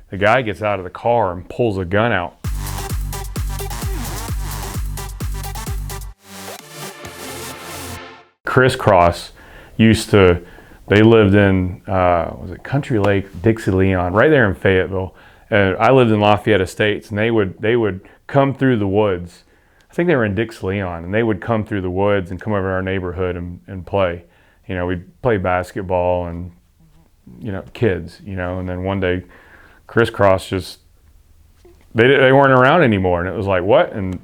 The guy gets out of the car and pulls a gun out. Crisscross they lived in, was it Country Lake, Dixie Leon, right there in Fayetteville. And I lived in Lafayette Estates, and they would come through the woods. I think they were in Dixie Leon, and they would come through the woods and come over to our neighborhood and play. We'd play basketball and, kids, and then one day Crisscross they weren't around anymore, and it was like, what? And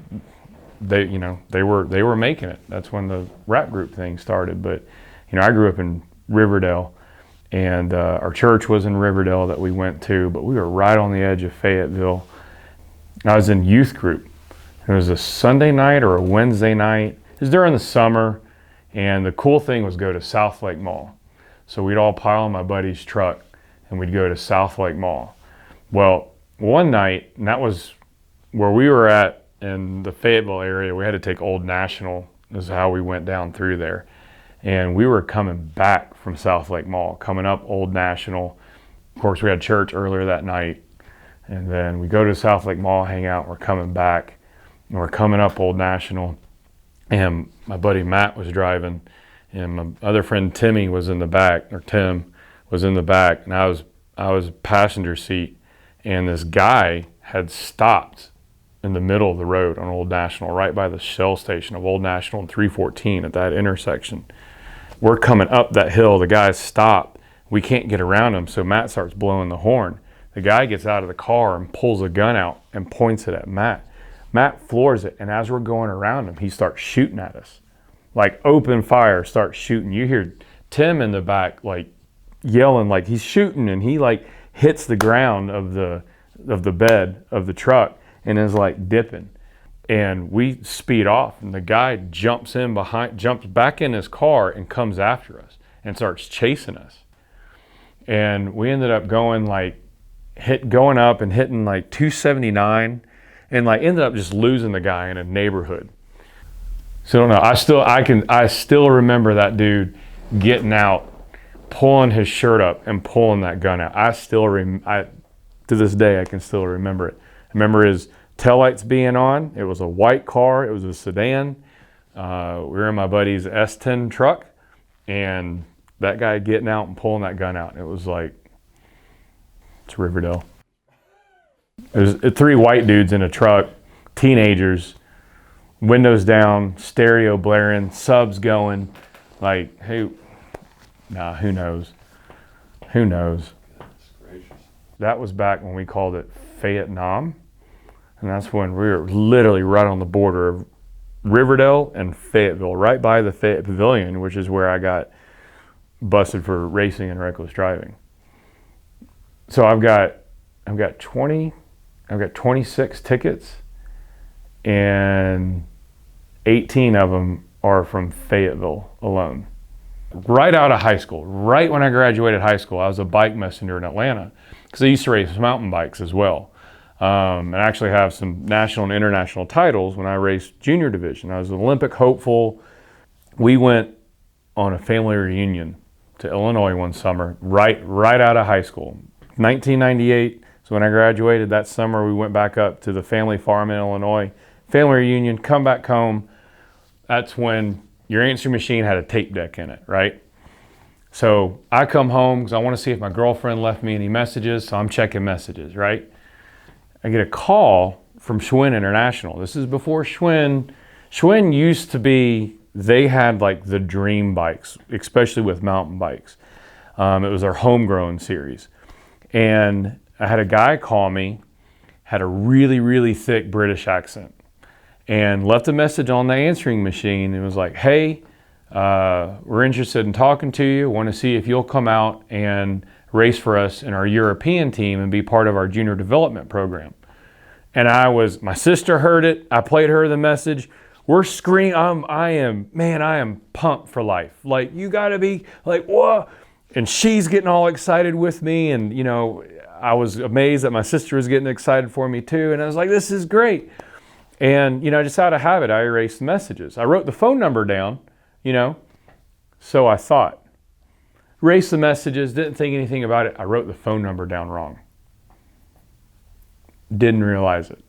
they were making it. That's when the rap group thing started. But, I grew up in Riverdale, and our church was in Riverdale that we went to, but we were right on the edge of Fayetteville. I was in youth group. It was a Sunday night or a Wednesday night. It was during the summer, and the cool thing was go to South Lake Mall. So we'd all pile in my buddy's truck, and we'd go to South Lake Mall. Well, one night, and that was where we were at in the Fayetteville area, we had to take Old National. This is how we went down through there. And we were coming back from South Lake Mall, coming up Old National. Of course, we had church earlier that night. And then we go to South Lake Mall, hang out, we're coming back. And we're coming up Old National. And my buddy Matt was driving. And my other friend Tim was in the back. And I was passenger seat. And this guy had stopped in the middle of the road on Old National, right by the Shell station of Old National and 314 at that intersection. We're coming up that hill. The guy stopped. We can't get around him, so Matt starts blowing the horn. The guy gets out of the car and pulls a gun out and points it at Matt. Matt floors it, and as we're going around him, he starts shooting at us. Like open fire, starts shooting. You hear Tim in the back like yelling like he's shooting, and he like hits the ground of the bed of the truck and is like dipping. And we speed off, and the guy jumps back in his car and comes after us and starts chasing us. And we ended up going up and hitting like 279, and like ended up just losing the guy in a neighborhood. So I don't know. I still remember that dude getting out, pulling his shirt up and pulling that gun out. To this day, I can still remember it. I remember his taillights being on. It was a white car. It was a sedan. We were in my buddy's S10 truck, and that guy getting out and pulling that gun out. It was like, it's Riverdale. There's 3 white dudes in a truck, teenagers, windows down, stereo blaring, subs going. Like, who knows? Who knows? That was back when we called it Vietnam. And that's when we were literally right on the border of Riverdale and Fayetteville, right by the Fayette Pavilion, which is where I got busted for racing and reckless driving. So I've got 26 tickets, and 18 of them are from Fayetteville alone. Right out of high school, right when I graduated high school, I was a bike messenger in Atlanta because I used to race mountain bikes as well. And I actually have some national and international titles when I raced junior division. I was an Olympic hopeful. We went on a family reunion to Illinois one summer, right out of high school. 1998, so when I graduated that summer, we went back up to the family farm in Illinois. Family reunion, come back home. That's when your answering machine had a tape deck in it, right? So I come home because I want to see if my girlfriend left me any messages, so I'm checking messages, right? I get a call from Schwinn International. This is before Schwinn. Schwinn used to be, they had like the dream bikes, especially with mountain bikes. It was their homegrown series. And I had a guy call me, had a really, really thick British accent, and left a message on the answering machine. It was like, hey, we're interested in talking to you. Want to see if you'll come out and race for us in our European team and be part of our junior development program. And my sister heard it. I played her the message. We're screaming. I am pumped for life. Like, you gotta be like, whoa. And she's getting all excited with me. And, I was amazed that my sister was getting excited for me too. And I was like, this is great. And, just out of habit, I erased messages. I wrote the phone number down, so I thought. Erased the messages, didn't think anything about it. I wrote the phone number down wrong. Didn't realize it.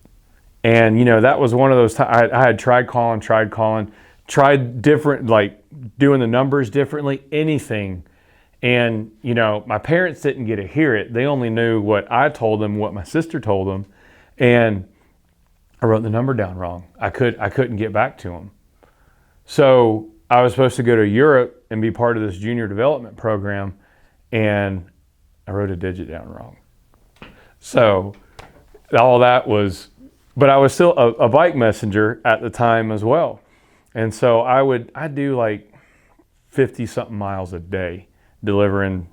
And, that was one of those times I had tried calling, tried different, like doing the numbers differently, anything. And, my parents didn't get to hear it. They only knew what I told them, what my sister told them. And I wrote the number down wrong. I couldn't get back to them. So I was supposed to go to Europe and be part of this junior development program. And I wrote a digit down wrong. So all that was, but I was still a bike messenger at the time as well. And so I'd do like 50 something miles a day delivering,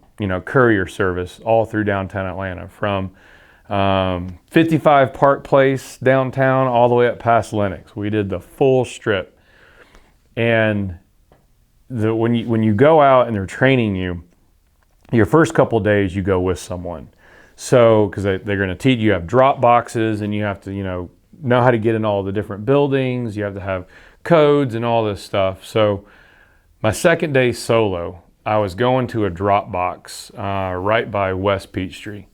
courier service all through downtown Atlanta from 55 Park Place downtown all the way up past Lenox. We did the full strip. And when you go out and they're training you, your first couple of days you go with someone. So, because they're going to teach you have drop boxes and you have to, know how to get in all the different buildings. You have to have codes and all this stuff. So my second day solo, I was going to a drop box right by West Peachtree.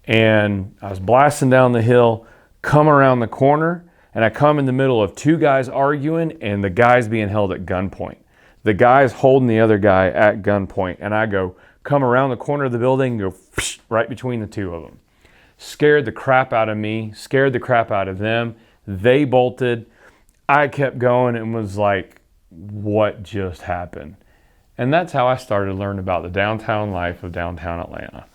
And I was blasting down the hill, come around the corner, and I come in the middle of two guys arguing and the guy's being held at gunpoint. The guy's holding the other guy at gunpoint, and I come around the corner of the building, go right between the two of them. Scared the crap out of me, scared the crap out of them. They bolted. I kept going and was like, what just happened? And that's how I started to learn about the downtown life of downtown Atlanta.